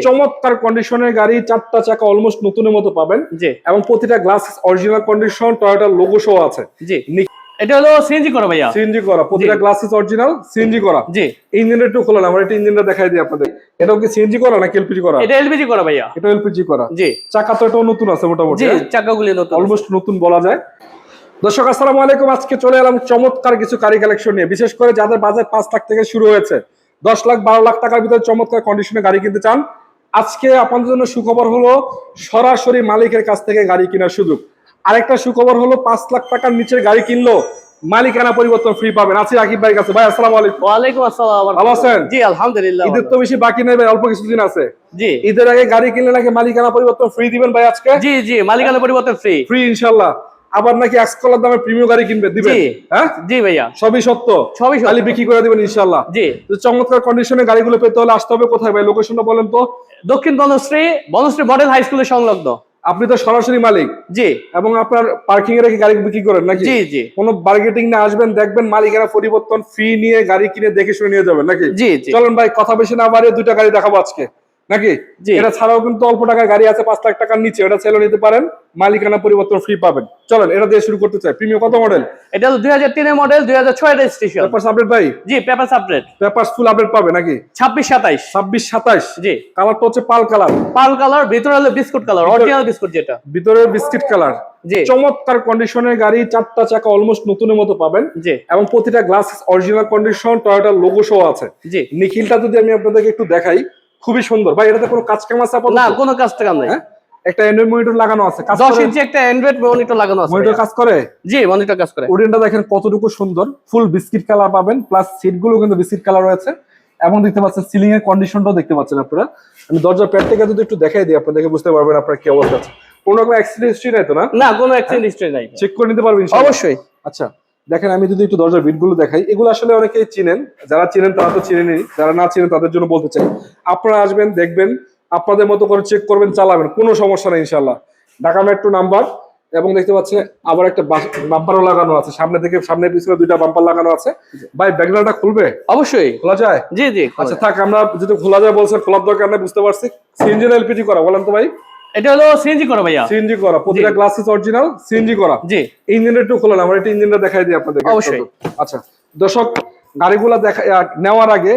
চমৎকার কন্ডিশনের গাড়ি, চারটা চাকা অলমোস্ট নতুনের মতো পাবেন জি। এবং প্রতিটা glass original condition, Toyota logo সহ আছে। জি, এটা হলো সিএনজি করা ভাইয়া, সিএনজি করা, প্রতিটা গ্লাসেস অরিজিনাল সিএনজি করা। জি। ইঞ্জিনটা একটু খোলা, আমরা এটা ইঞ্জিনটা দেখাই দিই আপনাদের। এটাও কি সিএনজি করা নাকি এলপিজি করা? এটা এলপিজি করা ভাইয়া। এটা এলপিজি করা। জি। চাকা তো এটাও নতুন আছে মোটামুটি। জি, চাকাগুলি নতুন, অলমোস্ট নতুন বলা যায়। দর্শক আসসালামু আলাইকুম, আজকে চলে এলাম চমৎকার কিছু গাড়ি কালেকশন নিয়ে। বিশেষ করে যাদের বাজেট 5 লাখ থেকে শুরু হয়েছে, 10 লাখ 12 লাখ টাকার ভিতরে চমৎকার কন্ডিশনে গাড়ি কিনতে চান, আজকে আপনাদের জন্য সুখবর হলো সরাসরি মালিকের কাছ থেকে গাড়ি কেনার সুযোগ। আরেকটা সুখবর হলো 5 লাখ টাকার নিচের গাড়ি কিনলো মালিকানা পরিবর্তন ফ্রি পাবেন। আছি রাকিব ভাইয়ের কাছে। ভাই আসসালামু আলাইকুম। ওয়ালাইকুম আসসালাম। ভালো আছেন? জি আলহামদুলিল্লাহ। ঈদের তো বেশি বাকি নেই ভাই, অল্প কিছুদিন আছে। জি। ঈদের আগে গাড়ি কিনলে নাকি মালিকানা পরিবর্তন ফ্রি দিবেন ভাই আজকে? জি জি, মালিকানা পরিবর্তন ফ্রি। ফ্রি ইনশাআল্লাহ। আবার নাকি এক্সকলার দামে প্রিমিয়াম গাড়ি কিনবে দিবেন? হ্যাঁ জি ভাইয়া, সবই সত্য, সবই সত্য। খালি বিক্রি করে দিবেন ইনশাআল্লাহ। জি। তো চমৎকার কন্ডিশনে গাড়িগুলো পেতে হলে আসতে হবে কোথায় ভাই? লোকেশনটা বলেন তো। দক্ষিণ বনশ্রী মডেল হাই স্কুলের সংলগ্ন। আপনি তো সরাসরি মালিক। জি। এবং আপনার পার্কিং এ রেখে গাড়ি বিক্রি করেন নাকি? জি জি। কোনো বার্গেটিং না, আসবেন দেখবেন মালিকানা পরিবর্তন ফ্রি নিয়ে গাড়ি কিনে দেখে শুনে নিয়ে যাবেন নাকি? জি জি। চলেন ভাই, কথা বেশি না বাড়িয়ে দুইটা গাড়ি দেখাবো আজকে নাকি? জি। এটা ছাড়াও কিন্তু অল্প টাকার গাড়ি আছে 5 লাখ টাকার নিচে, ওটা ছেলে নিতে পারেন, মালিকানা পরিবর্তন ফ্রি পাবেন। চলেন এটা দিয়ে শুরু করতে চাই। প্রিমিয়াম কত মডেল? এটা হলো 2003 এর মডেল, 2006 রেজিস্ট্রেশন। পেপারস আপডেট ভাই? জি, papers update. Papers full update পাবে নাকি? 26 27। 26 27। জি। কালারটা হচ্ছে পাল কালার। পাল কালার, ভিতরে হলো বিস্কুট কালার, অরিজিনাল বিস্কুট যেটা। ভিতরে বিস্কিট কালার। জি। চমৎকার কন্ডিশনের গাড়ি, চারটা চাকা অলমোস্ট নতুনের মতো পাবেন। জি। এবং প্রতিটা glass original condition, Toyota logo সহ আছে। জি। নিখিলটা যদি আমি আপনাদেরকে একটু দেখাই, খুবই সুন্দর ভাই। এটাতে কোনো কাজ কাম আছে আপাতত? না, কোনো কাজ কাম নাই। একটা অ্যান্ড্রয়েড মনিটর লাগানো আছে। 10 ইঞ্চি একটা অ্যান্ড্রয়েড মনিটর লাগানো আছে। মনিটর কাজ করে? জি, মনিটর কাজ করে। ওডিনটা দেখেন কতটুকু সুন্দর, ফুল বিস্কিট কালার পাবেন, প্লাস সিট গুলো কিন্তু বিস্কিট কালার রয়েছে। এবং দেখতে পাচ্ছেন সিলিং এর কন্ডিশনটাও দেখতে পাচ্ছেন আপনারা। আমি দরজার প্যাড থেকে যদি একটু দেখাই দিই, আপনাদেরকে বুঝতে পারবেন আপনার কি অবস্থা আছে। কোনো রকম অ্যাক্সিডেন্ট হিস্ট্রি নাই তো? না, কোনো অ্যাক্সিডেন্ট হিস্ট্রি নাই। চেক করে নিতে পারবেন ইনশাআল্লাহ? অবশ্যই। আচ্ছা দেখেন, আমি যদি একটু দরজার বিটগুলো দেখাই, এগুলো আসলে অনেকেই চিনেন, যারা চিনেন তারা তো চিনেনই, যারা না চিনেন তাদের জন্য বলতে চাই। আপনারা আসবেন, দেখবেন, আপনাদের মতো করে চেক করবেন, চালাবেন, কোনো সমস্যা নেই ইনশাআল্লাহ। ঢাকা মেট্রো নাম্বার, এবং দেখতে পাচ্ছেন আবার একটা বাম্পারও লাগানো আছে সামনে থেকে, সামনে পিছনে দুইটা বাম্পার লাগানো আছে। ভাই ব্যাকগ্রাউন্ডটা খুলবে? অবশ্যই খোলা যায়? জি জি। আচ্ছা থাক, আমরা যদি খোলা যায় বলছেন, খোলার দরকার নেই, বুঝতে পারছি। সিএনজি না এলপিজি করা বলেন তো ভাই? এটা হলো সিএনজি করা ভাইয়া। সিএনজি করা, প্রতিটা গ্লাসেস অরিজিনাল সিএনজি করা। জি। ইঞ্জিনটা একটু খোলা, আমরা এটা ইঞ্জিনটা দেখাই দিই আপনাদের। অবশ্যই। আচ্ছা দর্শক, গাড়িগুলো নেওয়ার আগে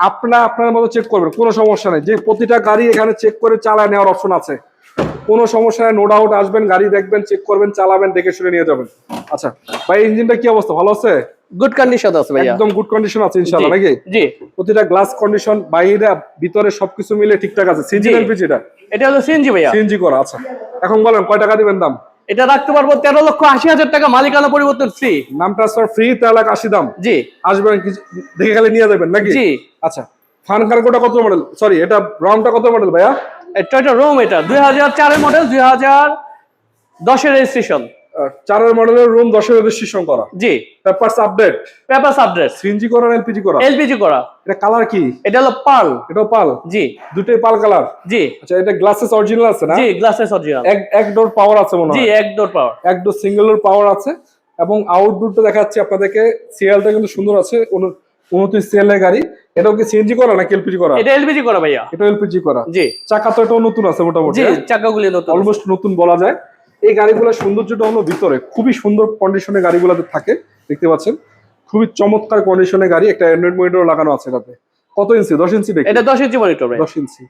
আপনার মতো চেক করবেন, কোনো সমস্যা নেই। যে প্রতিটা গাড়ি এখানে চেক করে চালায় নেওয়ার অপশন আছে, কোনো সমস্যা নেই। নো ডাউট আসবেন, গাড়ি দেখবেন, চেক করবেন, চালাবেন, দেখে শুনে নিয়ে যাবেন। আচ্ছা ভাই, ইঞ্জিনটা কি অবস্থা? ভালো আছে? গুড কন্ডিশন আছে ভাইয়া, একদম গুড কন্ডিশন আছে ইনশাআল্লাহ নাকি? জি। প্রতিটা গ্লাস কন্ডিশন, বাইরে ভিতরে সবকিছু মিলে ঠিকঠাক আছে। CNG LPG? এটা হলো সিএনজি ভাইয়া। সিএনজি করা। আচ্ছা এখন বলেন কয় টাকা দিবেন দাম? এটা রাখতে পারবো 13,80,000 টাকা, মালিকানা পরিবর্তন ফ্রি। নাম ট্রান্সফার ফ্রি, 13,80,000 দাম। জি। আসবেন দেখে খালি নিয়ে যাবেন নাকি? জি। আচ্ছা ফান কার্গোটা কত মডেল? সরি, এটা রাউন্ডটা কত মডেল ভাইয়া? টয়োটা রোম, এটা 2004 এর মডেল, 2010 এর রেজিস্ট্রেশন। 4 এর মডেলের রুম, 10 এর রেজিস্ট্রেশন করা। জি। Papers update? Papers update. CNG করা না এলপিজি করা? এলপিজি করা। এটা কালার কি? এটা হলো পার্ল। এটাও পাল? জি। দুটোই পাল কালার? জি। আচ্ছা এটা গ্লাসেস অরিজিনাল আছে না? জি, গ্লাসেস অরিজিনাল। এক ডোর পাওয়ার আছে মনে হয়? জি, এক ডোর পাওয়ার। এক ডোর সিঙ্গেল ডোর পাওয়ার আছে। এবং আউটডোরটা দেখাচ্ছি আপনাদেরকে, সিএলটা কিন্তু সুন্দর আছে, 29 সিএল এর গাড়ি। এটাও কি সিএনজি করা নাকি এলপিজি করা? এটা এলপিজি করা ভাইয়া। এটা এলপিজি করা। জি। চাকা তো এটাও নতুন আছে মোটামুটি? জি, চাকাগুলি নতুন, অলমোস্ট নতুন বলা যায়। এই গাড়িগুলোর সৌন্দর্যটা হলো ভিতরে, খুবই সুন্দর কন্ডিশনে গাড়িগুলোতে থাকে, দেখতে পাচ্ছেন। খুবই চমৎকার কন্ডিশনের গাড়ি, একটা অ্যান্ড্রয়েড মনিটর লাগানো আছে এটাতে। কত ইঞ্চি? 10 ইঞ্চি? এটা 10 ইঞ্চি মনিটর ভাই। 10 ইঞ্চি।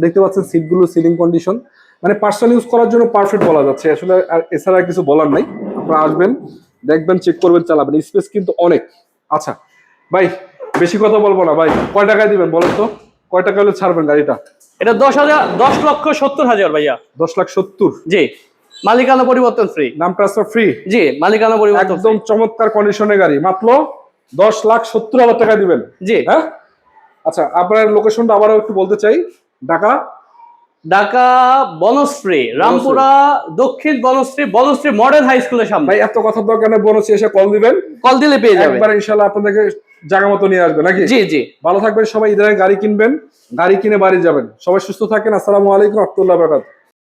দেখতে পাচ্ছেন সিটগুলো, সিলিং কন্ডিশন, মানে পার্সোনাল ইউজ করার জন্য পারফেক্ট বলা যাচ্ছে আসলে। আর এছাড়া কিছু বলার নাই। আপনারা আসবেন, দেখবেন, চেক করবেন, চালাবেন, স্পেস কিন্তু অনেক। আচ্ছা ভাই বেশি কথা বলবো না ভাই, কয় টাকায় দিবেন বলেন তো? কয় টাকা হলে ছাড়বেন গাড়িটা? এটা 10,70,000 ভাইয়া। 10,70,000? জি, মালিকানা পরিবর্তন ফ্রি। নাম ট্রান্সফার ফ্রি? জি, মালিকানা পরিবর্তন একদম চমৎকার কন্ডিশনের গাড়ি, মাত্র 10,70,000 টাকা দিবেন। জি। হ্যাঁ আচ্ছা, আপনার লোকেশনটা আবারও একটু বলতে চাই। ঢাকা বনশ্রী, রামপুরা, দক্ষিণ বনশ্রী মডেল হাই স্কুলের সামনে। ভাই এত কথা দরকার নেই, বনশ্রী এসে কল দিবেন, কল দিলে পেয়ে যাবেন। একবার ইনশাআল্লাহ আপনাদেরকে জায়গা মতো নিয়ে আসবে নাকি? জি জি। ভালো থাকবেন সবাই, ঈদের গাড়ি কিনবেন, গাড়ি কিনে বাড়ি যাবেন। সবাই সুস্থ থাকেন। আসসালামু আলাইকুম ওয়া রাহমাতুল্লাহি ওয়া বারাকাতুহু।